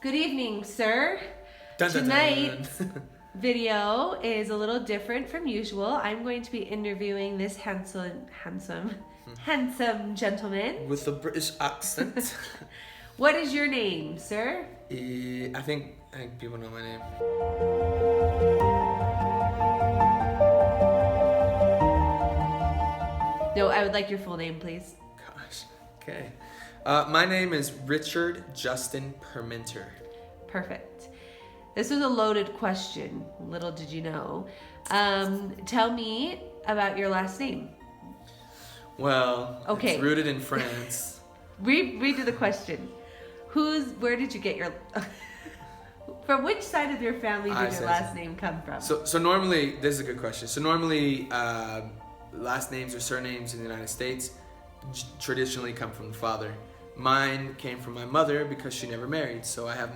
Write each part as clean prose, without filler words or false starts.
Good evening, sir. Dun, dun, dun. Tonight's video is a little different from usual. I'm going to be interviewing this handsome gentleman. With a British accent. What is your name, sir? I think people know my name. No, I would like your full name, please. Gosh. Okay. My name is Richard Justin Permenter. Perfect. This was a loaded question. Little did you know. Tell me about your last name. Well, Okay. It's rooted in France. Redo the question. Where did you get your... From which side of your family did your last name come from? So normally, this is a good question. So normally, last names or surnames in the United States traditionally come from the father. Mine came from my mother because she never married. So I have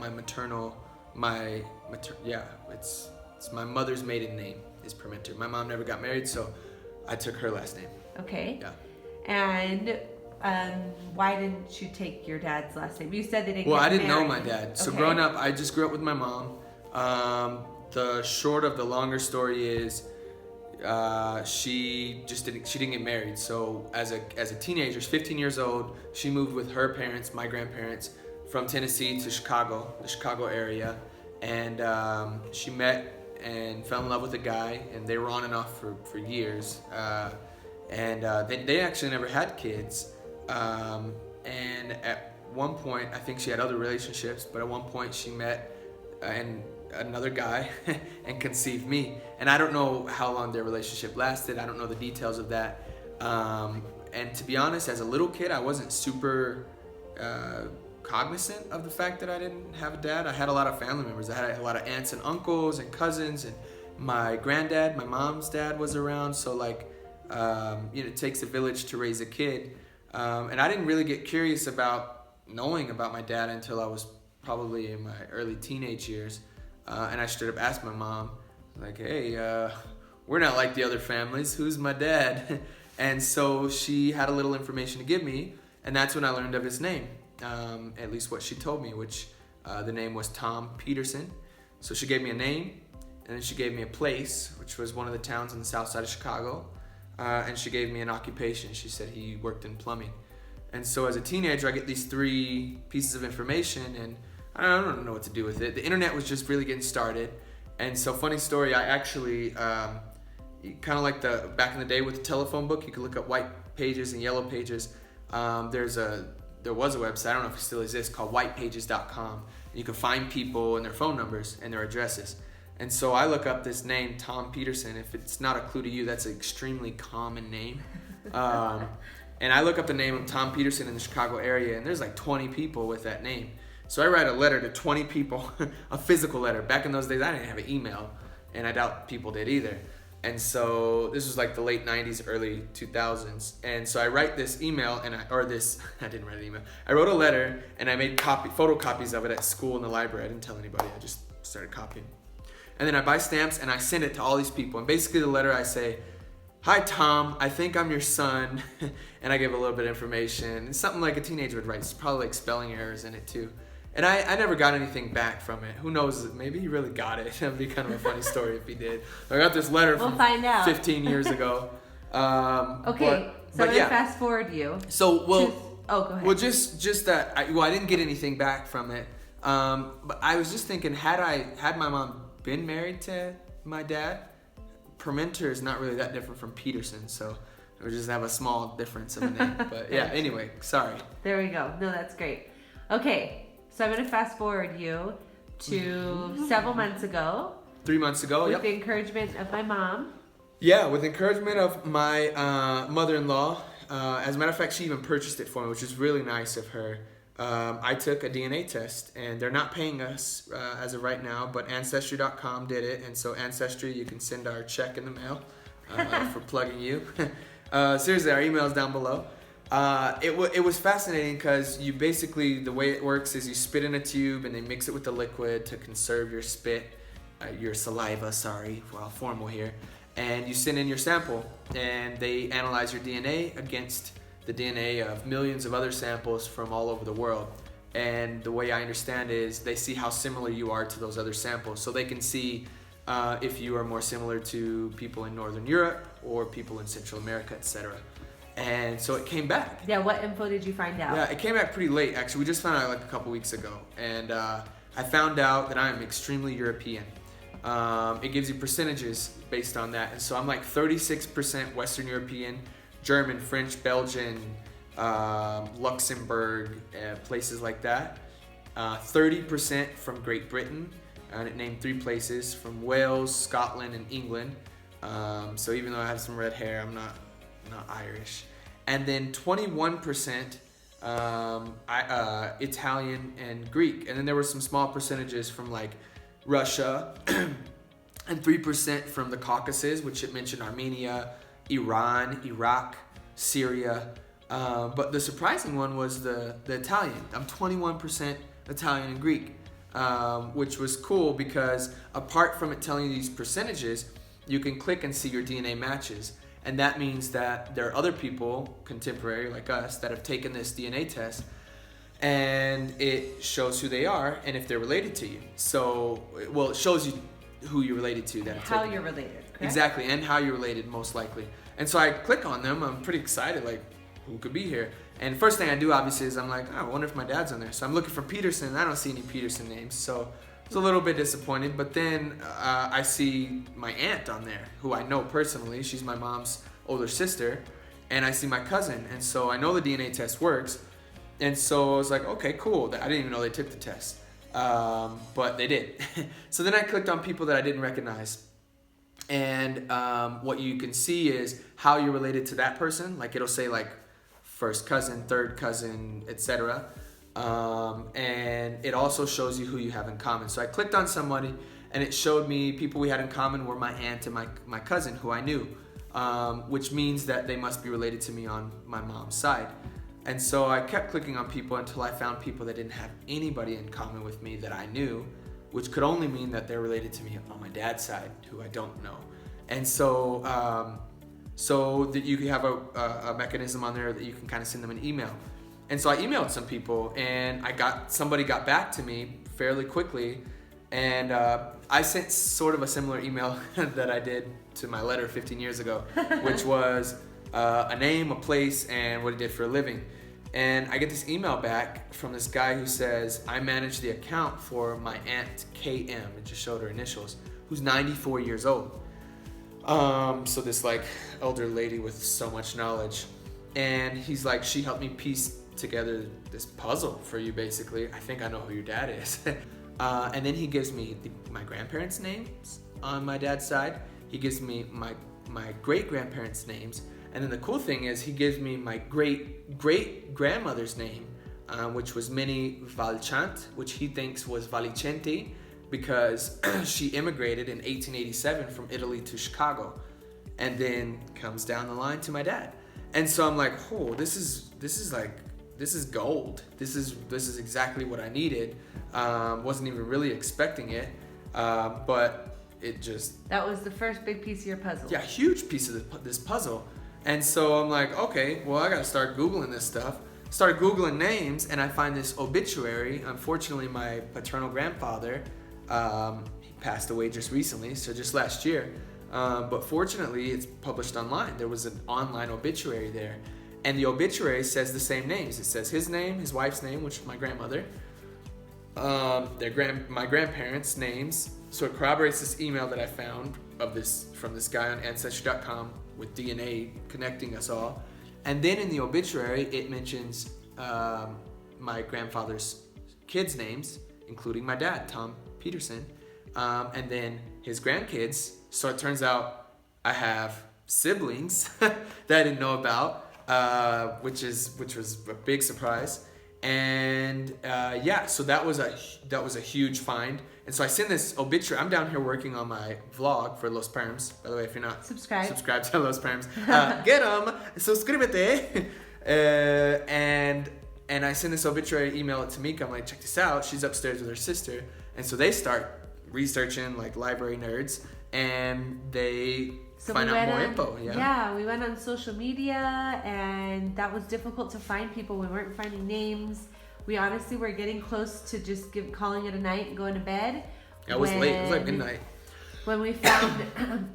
it's my mother's maiden name is Permenter. My mom never got married, so I took her last name. Okay. Yeah. And why didn't you take your dad's last name? You said they didn't. Well, get I didn't know married. my dad. So Okay. growing up, I just grew up with my mom. The short of the longer story is she didn't get married. So as a teenager, she's 15 years old, she moved with her parents, my grandparents, from Tennessee to Chicago, the Chicago area, and she met and fell in love with a guy, and they were on and off for years. They actually never had kids. And at one point, I think she had other relationships, but at one point she met another guy and conceived me. And I don't know how long their relationship lasted. I don't know the details of that. And to be honest, as a little kid, I wasn't super cognizant of the fact that I didn't have a dad. I had a lot of family members. I had a lot of aunts and uncles and cousins, and my granddad, my mom's dad, was around. So it takes a village to raise a kid. And I didn't really get curious about knowing about my dad until I was probably in my early teenage years. And I straight up asked my mom, like, hey, we're not like the other families. Who's my dad? And so she had a little information to give me, and that's when I learned of his name, at least what she told me, which the name was Tom Peterson. So she gave me a name, and then she gave me a place, which was one of the towns on the south side of Chicago. And she gave me an occupation. She said he worked in plumbing. And so as a teenager, I get these 3 pieces of information, and I don't know what to do with it. The internet was just really getting started. And so funny story, I actually, kind of like back in the day with the telephone book, you could look up white pages and yellow pages. There was a website, I don't know if it still exists, called whitepages.com. And you could find people and their phone numbers and their addresses. And so I look up this name, Tom Peterson. If it's not a clue to you, that's an extremely common name. And I look up the name of Tom Peterson in the Chicago area, and there's like 20 people with that name. So I write a letter to 20 people, a physical letter. Back in those days, I didn't have an email, and I doubt people did either. And so this was like the late 90s, early 2000s. And so I write this email, I didn't write an email. I wrote a letter, and I made photocopies of it at school in the library. I didn't tell anybody, I just started copying. And then I buy stamps and I send it to all these people. And basically the letter I say, hi Tom, I think I'm your son. And I give a little bit of information. It's something like a teenager would write. It's probably like spelling errors in it too. And I never got anything back from it. Who knows, maybe he really got it. That'd be kind of a funny story if he did. I got this letter from 15 years ago. Okay, so I'm gonna fast forward you. So, go ahead. Well, just that, I didn't get anything back from it. But I was just thinking, had my mom been married to my dad, Permenter is not really that different from Peterson, so we just have a small difference of a name. But yeah, anyway, sorry. There we go. No, that's great. Okay, so I'm going to fast forward you to several months ago. 3 months ago, with the encouragement of my mom. Yeah, with encouragement of my mother-in-law. As a matter of fact, she even purchased it for me, which is really nice of her. I took a DNA test, and they're not paying us as of right now, but Ancestry.com did it, and so Ancestry, you can send our check in the mail for plugging you. Seriously, our email's down below. It was fascinating because you basically, the way it works is you spit in a tube, and they mix it with the liquid to conserve your your saliva, we're all formal here, and you send in your sample, and they analyze your DNA against the DNA of millions of other samples from all over the world. And the way I understand is they see how similar you are to those other samples. So they can see if you are more similar to people in Northern Europe or people in Central America, etc. And so it came back. Yeah, what info did you find out? Yeah, it came back pretty late, actually. We just found out like a couple weeks ago. And I found out that I am extremely European. It gives you percentages based on that. And so I'm like 36% Western European, German, French, Belgian, Luxembourg, places like that. 30% from Great Britain, and it named 3 places from Wales, Scotland, and England. So even though I have some red hair, I'm not Irish. And then 21% Italian and Greek. And then there were some small percentages from like Russia, and 3% from the Caucasus, which it mentioned Armenia, Iran, Iraq, Syria. But the surprising one was the Italian. I'm 21% Italian and Greek, which was cool because apart from it telling you these percentages, you can click and see your DNA matches. And that means that there are other people, contemporary like us, that have taken this DNA test, and it shows who they are and if they're related to you. So, well, it shows you who you're related to. That How you're related, correct? Exactly, and how you're related, most likely. And so I click on them. I'm pretty excited, like, who could be here? And first thing I do, obviously, is I'm like, oh, I wonder if my dad's on there. So I'm looking for Peterson. I don't see any Peterson names. So I was a little bit disappointed. But then I see my aunt on there, who I know personally. She's my mom's older sister. And I see my cousin. And so I know the DNA test works. And so I was like, okay, cool. I didn't even know they took the test. But they did. So then I clicked on people that I didn't recognize. And what you can see is how you're related to that person. Like it'll say like first cousin, third cousin, etc. And it also shows you who you have in common. So I clicked on somebody and it showed me people we had in common were my aunt and my cousin who I knew, which means that they must be related to me on my mom's side. And so I kept clicking on people until I found people that didn't have anybody in common with me that I knew, which could only mean that they're related to me on my dad's side, who I don't know. And so so that you can have a mechanism on there that you can kind of send them an email. And so I emailed some people, and somebody got back to me fairly quickly, and I sent sort of a similar email that I did to my letter 15 years ago, which was a name, a place, and what he did for a living. And I get this email back from this guy who says, I manage the account for my aunt KM, it just showed her initials, who's 94 years old. So this like elder lady with so much knowledge. And he's like, she helped me piece together this puzzle for you basically. I think I know who your dad is. And then he gives me my grandparents' names on my dad's side. He gives me my great-grandparents' names. And then the cool thing is he gives me my great-grandmother's name, which was Minnie Valchant, which he thinks was Valicenti because she immigrated in 1887 from Italy to Chicago and then comes down the line to my dad. And so I'm like, oh, this is gold. This is exactly what I needed. Wasn't even really expecting it, but it just... That was the first big piece of your puzzle. Yeah, huge piece of this puzzle. And so I'm like, okay, well, I gotta start Googling this stuff. Started Googling names, and I find this obituary. Unfortunately, my paternal grandfather, he passed away just recently, so just last year. But fortunately, it's published online. There was an online obituary there. And the obituary says the same names. It says his name, his wife's name, which is my grandmother, my grandparents' names. So it corroborates this email that I found from this guy on Ancestry.com with DNA connecting us all. And then in the obituary, it mentions my grandfather's kids' names, including my dad, Tom Peterson, and then his grandkids. So it turns out I have siblings that I didn't know about, which was a big surprise. And so that was a huge find. And so I send this obituary. I'm down here working on my vlog for Los Perms. By the way, if you're not subscribe to Los Perms, get them, suscríbete. And I send this obituary, email it to Mika. I'm like, check this out. She's upstairs with her sister. And so they start researching like library nerds, and they find out more info. Yeah, we went on social media, and that was difficult to find people. We weren't finding names. we honestly were getting close to just calling it a night and going to bed. Yeah, it was late. It was like midnight. When we found,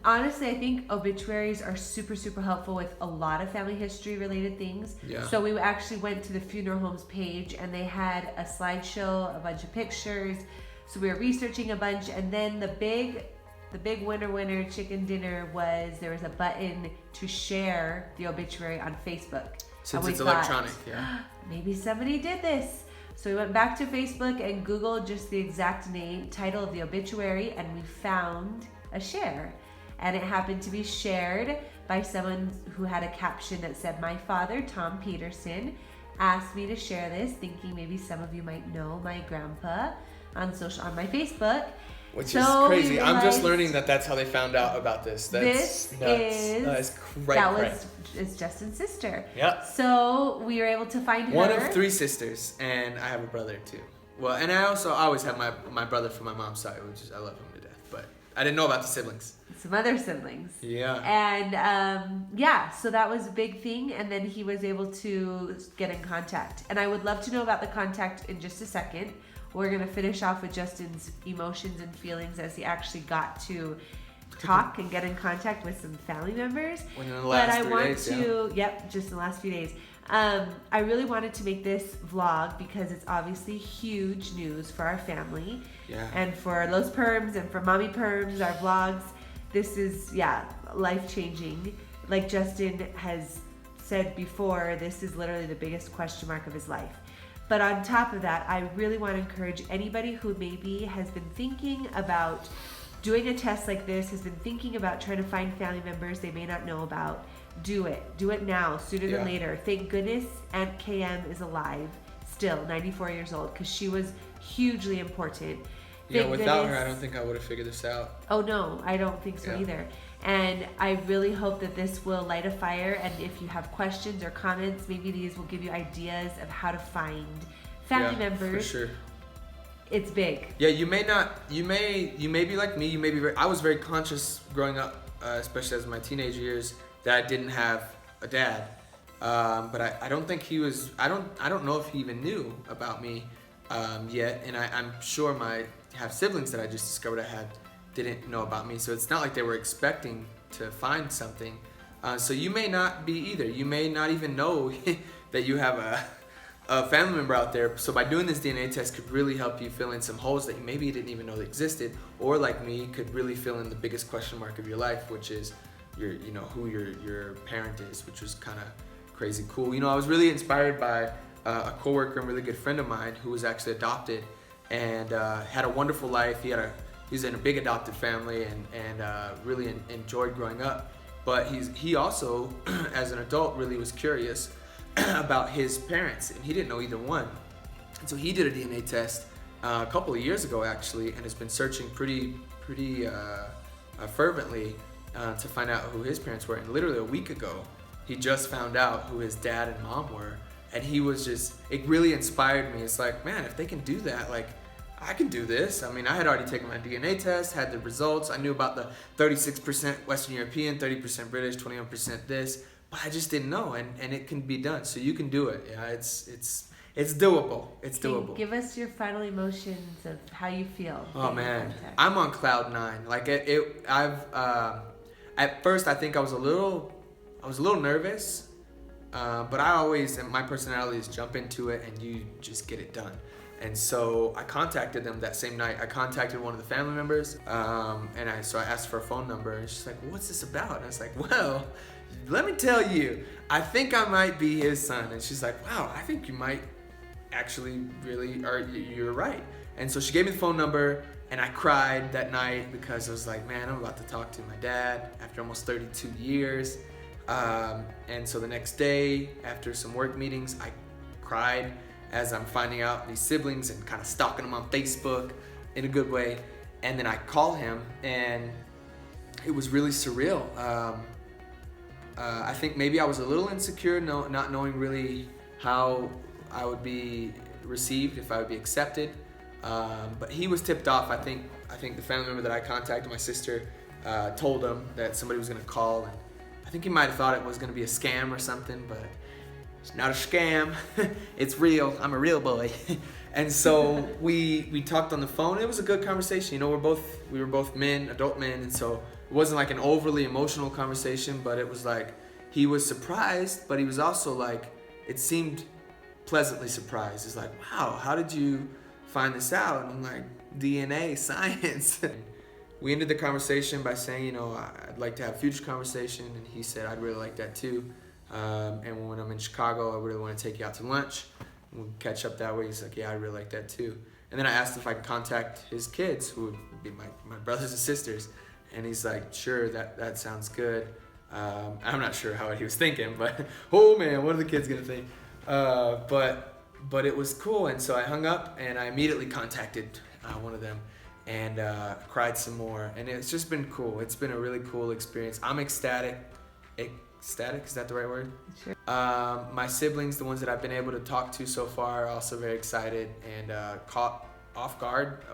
honestly, I think obituaries are super, super helpful with a lot of family history related things. Yeah. So we actually went to the funeral homes page and they had a slideshow, a bunch of pictures. So we were researching a bunch, and then the big winner chicken dinner was there was a button to share the obituary on Facebook. Since it's electronic, yeah. Maybe somebody did this. So we went back to Facebook and Googled just the exact title of the obituary, and we found a share. And it happened to be shared by someone who had a caption that said, "My father, Tom Peterson, asked me to share this, thinking maybe some of you might know my grandpa on my Facebook." Which is crazy. I'm just learning that that's how they found out about this. That's nuts. That is crazy. It's Justin's sister. Yeah. So we were able to find her. One of 3 sisters, and I have a brother too. Well, and I always have my brother from my mom's side, which is I love him to death. But I didn't know about the siblings. Some other siblings. Yeah. And so that was a big thing, and then he was able to get in contact. And I would love to know about the contact in just a second. We're going to finish off with Justin's emotions and feelings as he actually got to talk and get in contact with some family members. Within the last 3 days, just in the last few days. I really wanted to make this vlog because it's obviously huge news for our family. Yeah. And for Los Perms and for Mommy Perms, our vlogs. This is, life-changing. Like Justin has said before, this is literally the biggest question mark of his life. But on top of that, I really want to encourage anybody who maybe has been thinking about doing a test like this, has been thinking about trying to find family members they may not know about. Do it. Do it now, sooner than later. Thank goodness Aunt KM is alive, still 94 years old, because she was hugely important. Yeah, without her, I don't think I would have figured this out. Oh no, I don't think so either. And I really hope that this will light a fire, and if you have questions or comments, maybe these will give you ideas of how to find family members. For sure. It's big. Yeah, you may be like me, I was very conscious growing up, especially as my teenage years, that I didn't have a dad. But I don't think he was, I don't know if he even knew about me yet, and I'm sure I have siblings that I just discovered didn't know about me, so it's not like they were expecting to find something. So you may not be either. You may not even know that you have a family member out there. So by doing this DNA test could really help you fill in some holes that maybe you didn't even know that existed, or like me, could really fill in the biggest question mark of your life, which is who your parent is, which was kind of crazy cool. I was really inspired by a coworker and really good friend of mine who was actually adopted and had a wonderful life. He was in a big adopted family and really enjoyed growing up. But he also, as an adult, really was curious about his parents, and he didn't know either one. And so he did a DNA test a couple of years ago, actually, and has been searching pretty fervently to find out who his parents were. And literally a week ago, he just found out who his dad and mom were. And it really inspired me. It's like, man, if they can do that, like, I can do this. I mean, I had already taken my DNA test, had the results. I knew about the 36% Western European, 30% British, 21% this, but I just didn't know, and it can be done. So you can do it. Yeah, it's doable. It's doable. Give us your final emotions of how you feel. Oh man, I'm on cloud 9. Like at first I think I was a little nervous, but my personality is jump into it and you just get it done. And so I contacted them that same night. I contacted one of the family members, and I asked for a phone number, and she's like, "What's this about?" And I was like, "Well, let me tell you, I think I might be his son." And she's like, "Wow, I think you might actually really, or you're right." And so she gave me the phone number, and I cried that night because I was like, man, I'm about to talk to my dad after almost 32 years. And so the next day, after some work meetings, I cried as I'm finding out these siblings and kind of stalking them on Facebook in a good way. And then I call him, and it was really surreal. I think maybe I was a little insecure, not knowing really how I would be received, if I would be accepted. But he was tipped off. I think the family member that I contacted, my sister, told him that somebody was gonna call, and I think he might have thought it was gonna be a scam or something, but It's not a scam. It's real. I'm a real boy. And so we talked on the phone. It was a good conversation. You know, we were both men, adult men, and so it wasn't like an overly emotional conversation, but it was like he was surprised, but he was also like, it seemed pleasantly surprised. It's like, wow, how did you find this out? And I'm like, DNA, science. We ended the conversation by saying, you know, I'd like to have a future conversation, and he said, I'd really like that too. And when I'm in Chicago, I really want to take you out to lunch. We'll catch up that way. He's like, yeah, I really like that too. And then I asked if I could contact his kids, who would be my brothers and sisters. And he's like, sure, that sounds good. I'm not sure how he was thinking, but oh man, what are the kids gonna think? But it was cool, and so I hung up and I immediately contacted one of them and cried some more. And it's just been cool. It's been a really cool experience. I'm ecstatic. Ecstatic, is that the right word? Sure. My siblings, the ones that I've been able to talk to so far, are also very excited and caught off guard.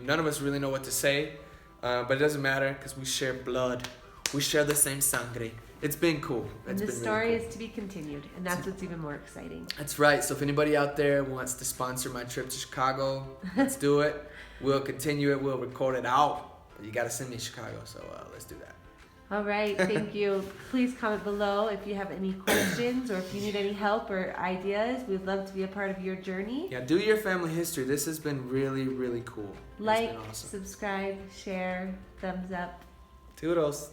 None of us really know what to say, but it doesn't matter because we share blood. We share the same sangre. It's been cool. And the story is to be continued, and that's what's even more exciting. That's right. So if anybody out there wants to sponsor my trip to Chicago, let's do it. We'll continue it. We'll record it out. But you got to send me to Chicago, so let's do that. All right, thank you. Please comment below if you have any questions or if you need any help or ideas. We'd love to be a part of your journey. Yeah, do your family history. This has been really, really cool. Like, it's been awesome. subscribe, share, thumbs up. Toodles.